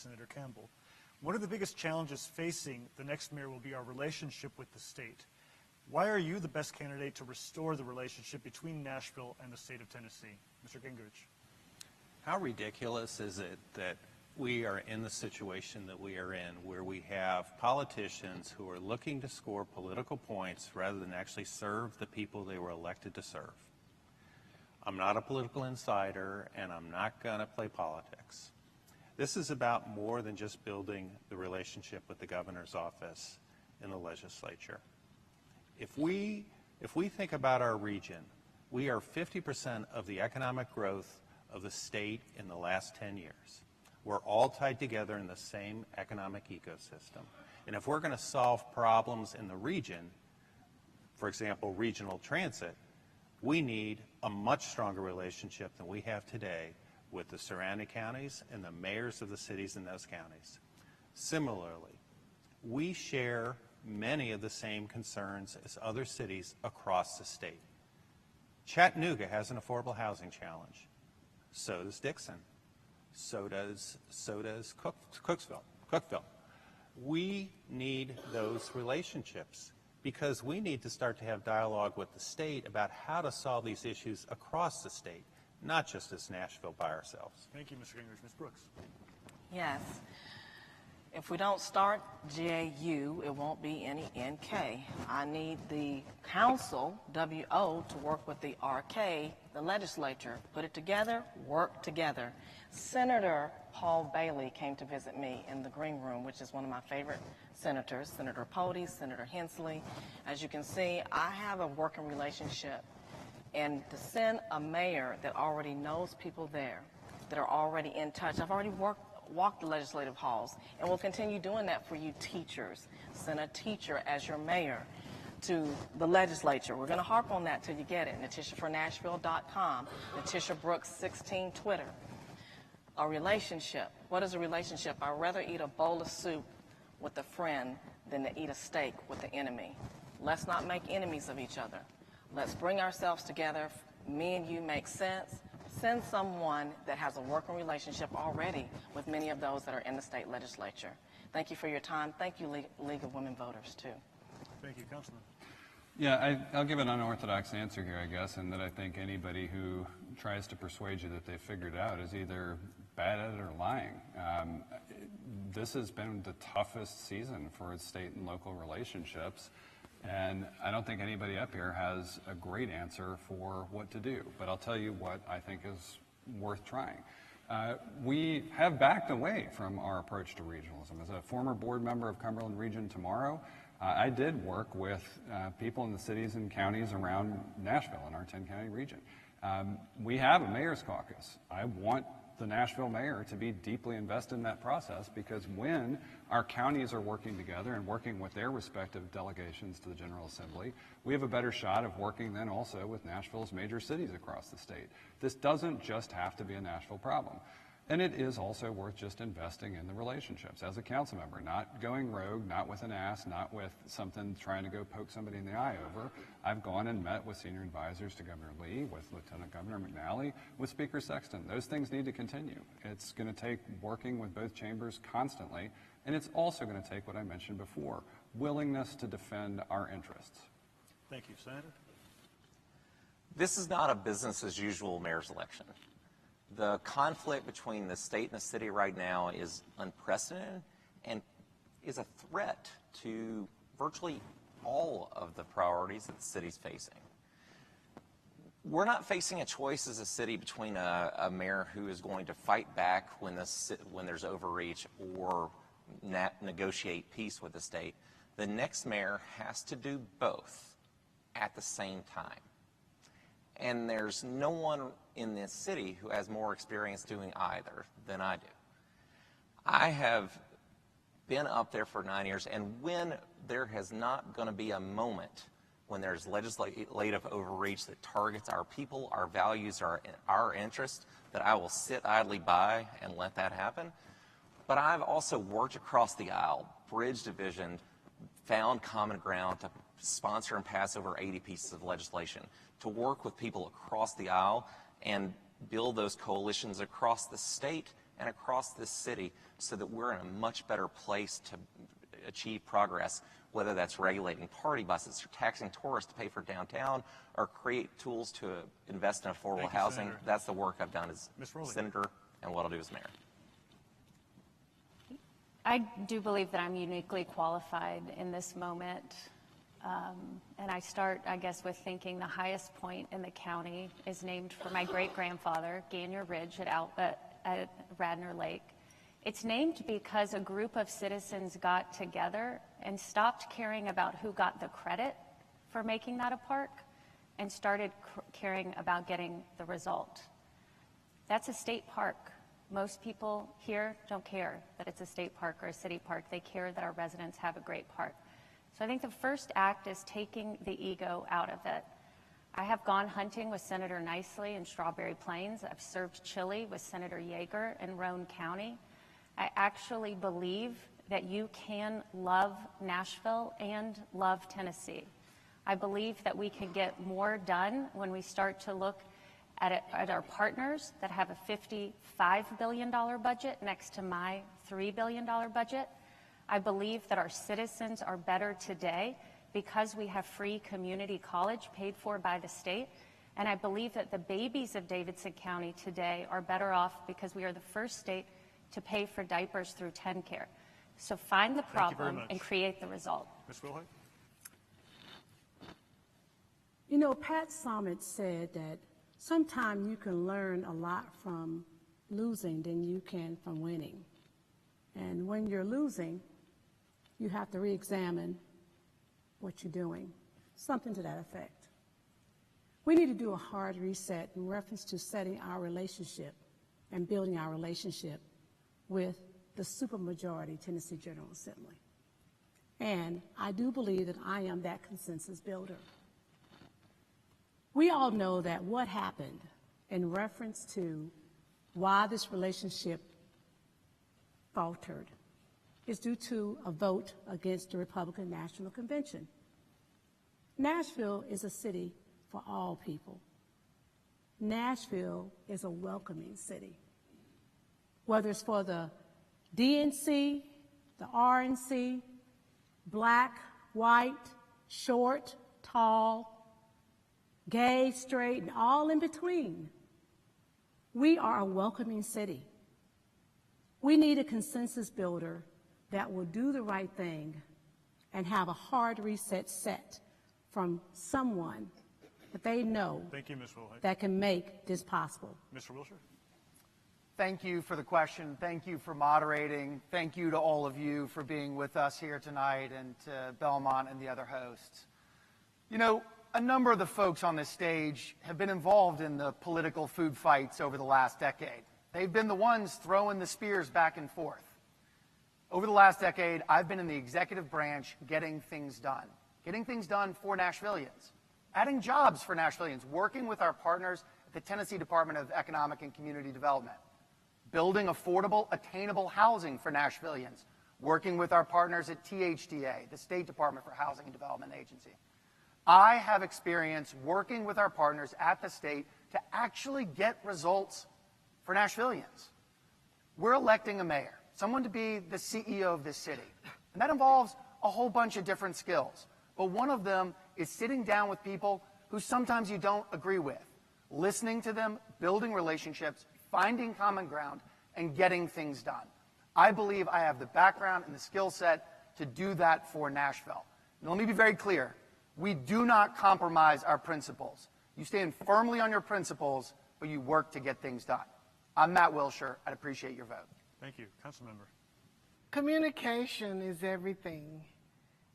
Senator Campbell. One of the biggest challenges facing the next mayor will be our relationship with the state. Why are you the best candidate to restore the relationship between Nashville and the state of Tennessee? Mr. Gingrich. How ridiculous is it that we are in the situation that we are in, where we have politicians who are looking to score political points rather than actually serve the people they were elected to serve? I'm not a political insider, and I'm not going to play politics. This is about more than just building the relationship with the governor's office and the legislature. If we think about our region, we are 50% of the economic growth of the state in the last 10 years. We're all tied together in the same economic ecosystem. And if we're going to solve problems in the region, for example, regional transit, we need a much stronger relationship than we have today with the surrounding counties and the mayors of the cities in those counties. Similarly, we share many of the same concerns as other cities across the state. Chattanooga has an affordable housing challenge. So does Dixon. So does Cookeville. We need those relationships because we need to start to have dialogue with the state about how to solve these issues across the state, not just as Nashville by ourselves. Thank you, Mr. Gingrich. Ms. Brooks. Yes. If we don't start GAU, it won't be any NK. I need the council, WO, to work with the RK, the legislature. Put it together, work together. Senator Paul Bailey came to visit me in the green room, which is one of my favorite senators, Senator Pody, Senator Hensley. As you can see, I have a working relationship. And to send a mayor that already knows people there, that are already in touch, I've already walked the legislative halls, and will continue doing that for you teachers. Send a teacher as your mayor to the legislature. We're going to harp on that till you get it. NatishaForNashville.com, Natisha Brooks 16 Twitter. A relationship. What is a relationship? I'd rather eat a bowl of soup with a friend than to eat a steak with the enemy. Let's not make enemies of each other. Let's bring ourselves together. Me and you make sense. Send someone that has a working relationship already with many of those that are in the state legislature. Thank you for your time. Thank you, League of Women Voters, too. Thank you, Councilman. Yeah, I'll give an unorthodox answer here, I guess, and that I think anybody who tries to persuade you that they figured out is either bad at it or lying. This has been the toughest season for state and local relationships. And I don't think anybody up here has a great answer for what to do, but I'll tell you what I think is worth trying. We have backed away from our approach to regionalism. As a former board member of Cumberland Region Tomorrow, I did work with people in the cities and counties around Nashville in our 10-county region. We have a mayor's caucus. I want the Nashville mayor to be deeply invested in that process, because when our counties are working together and working with their respective delegations to the General Assembly, we have a better shot of working then also with Nashville's major cities across the state. This doesn't just have to be a Nashville problem. And it is also worth just investing in the relationships as a council member, not going rogue, not with an ass, not with something trying to go poke somebody in the eye over. I've gone and met with senior advisors to Governor Lee, with Lieutenant Governor McNally, with Speaker Sexton. Those things need to continue. It's going to take working with both chambers constantly, and it's also going to take what I mentioned before, willingness to defend our interests. Thank you, Senator. This is not a business as usual mayor's election. The conflict between the state and the city right now is unprecedented and is a threat to virtually all of the priorities that the city's facing. We're not facing a choice as a city between a mayor who is going to fight back when there's overreach or negotiate peace with the state. The next mayor has to do both at the same time. And there's no one in this city who has more experience doing either than I do. I have been up there for 9 years, and when there has not going to be a moment when there's legislative overreach that targets our people, our values, our interests, that I will sit idly by and let that happen. But I've also worked across the aisle, bridged division, found common ground to sponsor and pass over 80 pieces of legislation, to work with people across the aisle and build those coalitions across the state and across this city so that we're in a much better place to achieve progress, whether that's regulating party buses or taxing tourists to pay for downtown or create tools to invest in affordable Thank you, housing. Senator. That's the work I've done as Ms. Rowley. senator and what I'll do as mayor. I do believe that I'm uniquely qualified in this moment. And I start, I guess, with thinking the highest point in the county is named for my great-grandfather, Gainier Ridge at Radnor Lake. It's named because a group of citizens got together and stopped caring about who got the credit for making that a park and started caring about getting the result. That's a state park. Most people here don't care that it's a state park or a city park. They care that our residents have a great park. So I think the first act is taking the ego out of it. I have gone hunting with Senator Nicely in Strawberry Plains. I've served chili with Senator Yeager in Roane County. I actually believe that you can love Nashville and love Tennessee. I believe that we can get more done when we start to look at our partners that have a $55 billion budget next to my $3 billion budget. I believe that our citizens are better today because we have free community college paid for by the state. And I believe that the babies of Davidson County today are better off because we are the first state to pay for diapers through TennCare. So find the problem and create the result. Ms. Wilhoit? You know, Pat Summitt said that sometimes you can learn a lot from losing than you can from winning. And when you're losing, you have to re-examine what you're doing, something to that effect. We need to do a hard reset in reference to setting our relationship and building our relationship with the supermajority Tennessee General Assembly. And I do believe that I am that consensus builder. We all know that what happened in reference to why this relationship faltered is due to a vote against the Republican National Convention. Nashville is a city for all people. Nashville is a welcoming city. Whether it's for the DNC, the RNC, black, white, short, tall, gay, straight, and all in between. We are a welcoming city. We need a consensus builder that will do the right thing and have a hard reset set from someone that they know Thank you, Ms. Wilhoit. that can make this possible. Mr. Wilshire? Thank you for the question. Thank you for moderating. Thank you to all of you for being with us here tonight, and to Belmont and the other hosts. You know, a number of the folks on this stage have been involved in the political food fights over the last decade. They've been the ones throwing the spears back and forth. Over the last decade, I've been in the executive branch getting things done for Nashvillians, adding jobs for Nashvillians, working with our partners at the Tennessee Department of Economic and Community Development, building affordable, attainable housing for Nashvillians, working with our partners at THDA, the State Department for Housing and Development Agency. I have experience working with our partners at the state to actually get results for Nashvillians. We're electing a mayor, someone to be the CEO of this city. And that involves a whole bunch of different skills. But one of them is sitting down with people who sometimes you don't agree with, listening to them, building relationships, finding common ground, and getting things done. I believe I have the background and the skill set to do that for Nashville. And let me be very clear. We do not compromise our principles. You stand firmly on your principles, but you work to get things done. I'm Matt Wilshire. I'd appreciate your vote. Thank you. Councilmember. Communication is everything.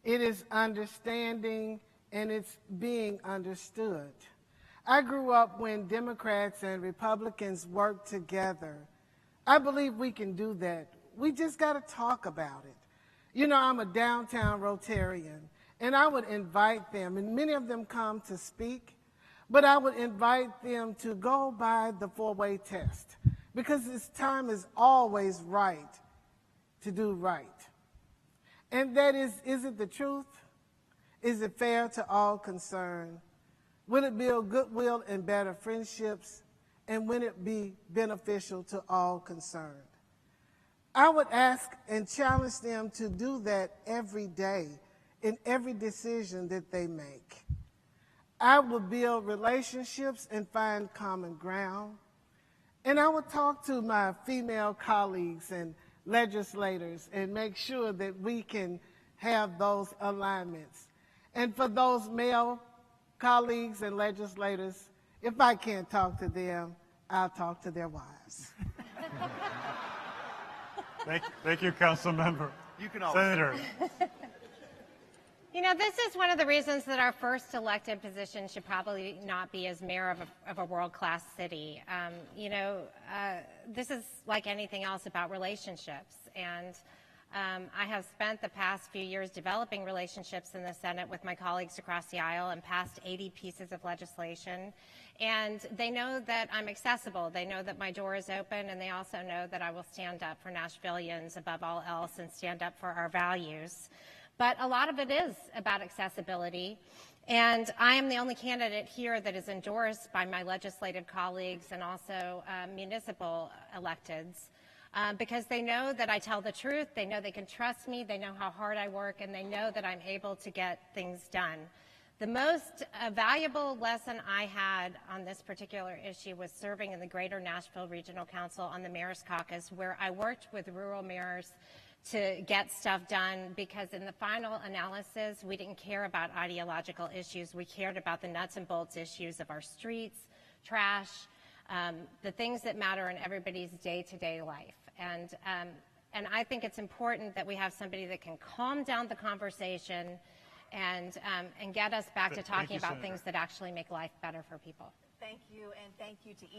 It is understanding, and it's being understood. I grew up when Democrats and Republicans worked together. I believe we can do that. We just got to talk about it. You know, I'm a downtown Rotarian, and I would invite them, and many of them come to speak, but I would invite them to go by the four-way test, because this time is always right to do right. And that is it the truth? Is it fair to all concerned? Will it build goodwill and better friendships? And will it be beneficial to all concerned? I would ask and challenge them to do that every day in every decision that they make. I would build relationships and find common ground. And I would talk to my female colleagues and legislators and make sure that we can have those alignments. And for those male colleagues and legislators, if I can't talk to them, I'll talk to their wives. Thank you, Council Member. You can always. Senator. You know, this is one of the reasons that our first elected position should probably not be as mayor of a world-class city. This is like anything else about relationships. And I have spent the past few years developing relationships in the Senate with my colleagues across the aisle and passed 80 pieces of legislation. And they know that I'm accessible. They know that my door is open, and they also know that I will stand up for Nashvillians above all else and stand up for our values. But a lot of it is about accessibility. And I am the only candidate here that is endorsed by my legislative colleagues and also municipal electeds. Because they know that I tell the truth, they know they can trust me, they know how hard I work, and they know that I'm able to get things done. The most valuable lesson I had on this particular issue was serving in the Greater Nashville Regional Council on the Mayor's Caucus, where I worked with rural mayors to get stuff done, because in the final analysis, we didn't care about ideological issues. We cared about the nuts and bolts issues of our streets, trash, the things that matter in everybody's day-to-day life. And I think it's important that we have somebody that can calm down the conversation and get us back to talking about things that actually make life better for people. Thank you, and thank you to each